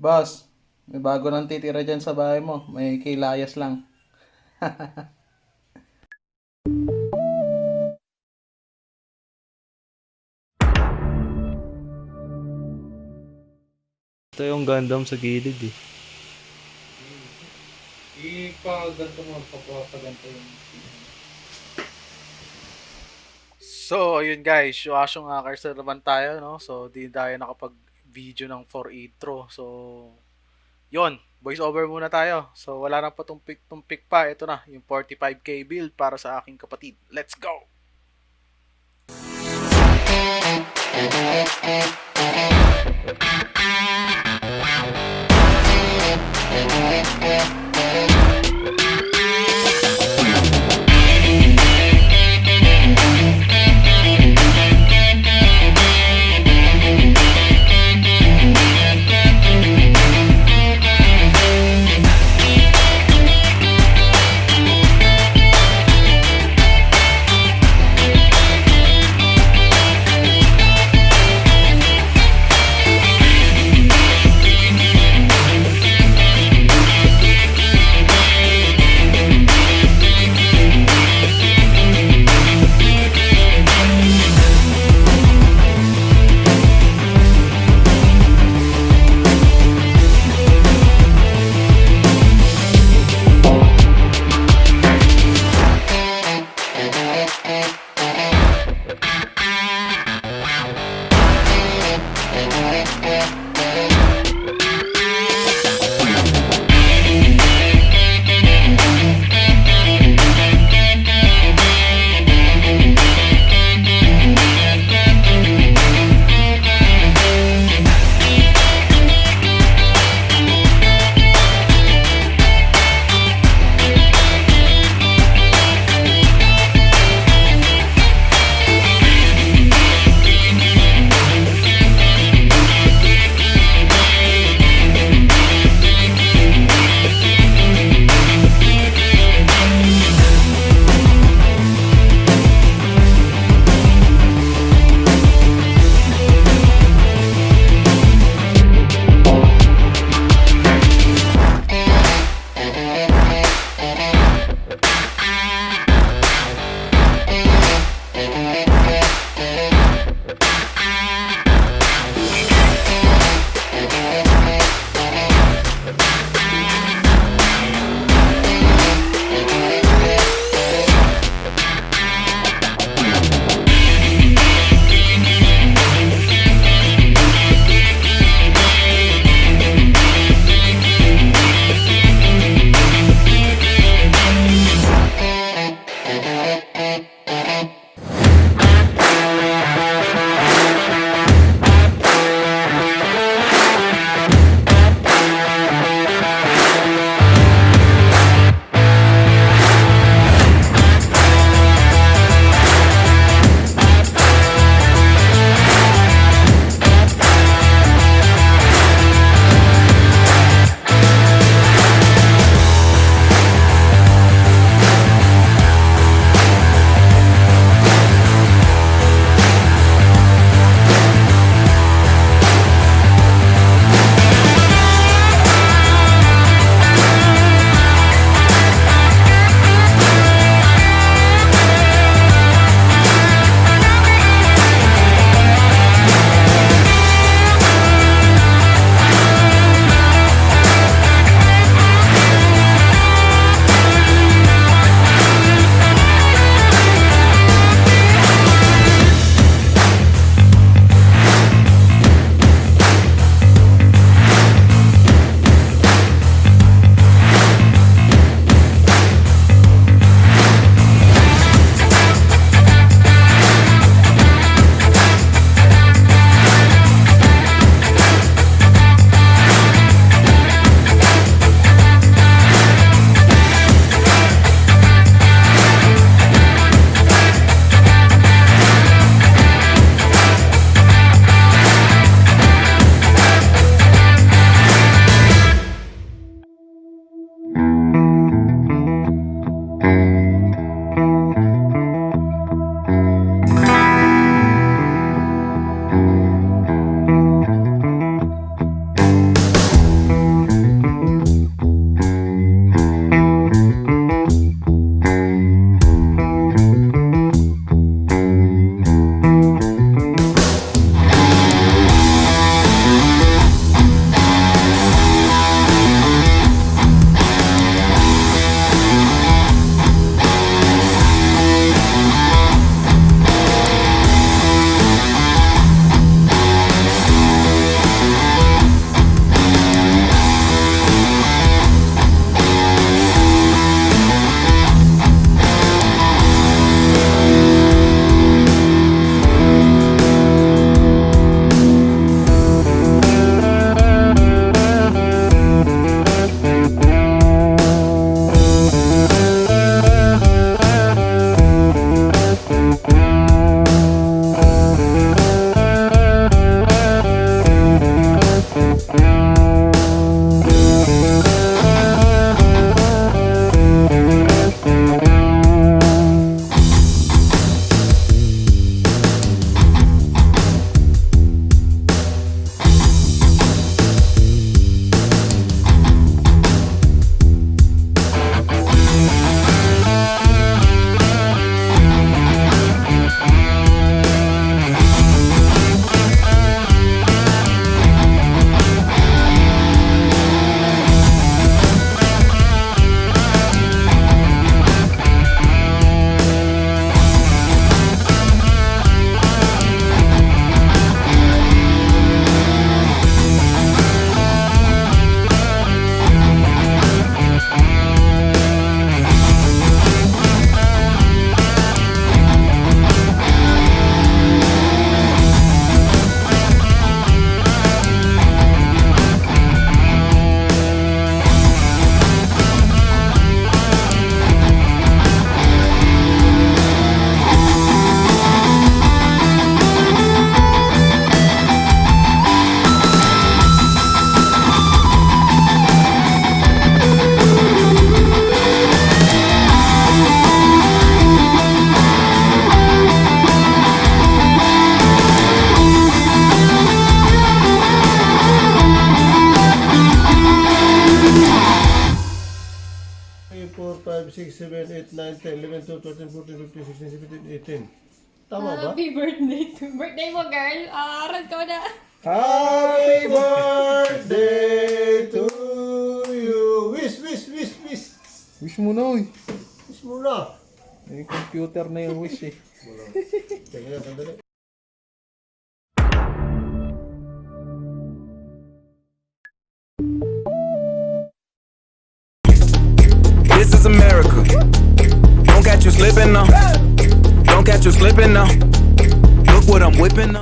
Boss, may bago nang titira dyan sa bahay mo. May kilayas lang. Ito yung Gundam sa gilid eh. Ipaganto mo, papaganto yung... So, ayun guys, yung hackers na naman tayo, no? So, di tayo nakapag-video ng 4 intro. So, yon voice over muna tayo. So, wala nang patumpik-tumpik pa. Ito na, yung 45k build para sa aking kapatid. Let's go! 6, 7, 8, 9, 10, 11, 12, 13, 14, 15, 16, 17, 18. Tama ba? Happy birthday to birthday mo, girl. Aral ko na. Happy birthday to you. Wish, wish, wish, wish. Wish mo na, uy. Wish mo na. May computer na yung wish eh. Teka na, sandali. This is America. Don't catch you slipping now. Don't catch you slipping now. Look what I'm whipping up.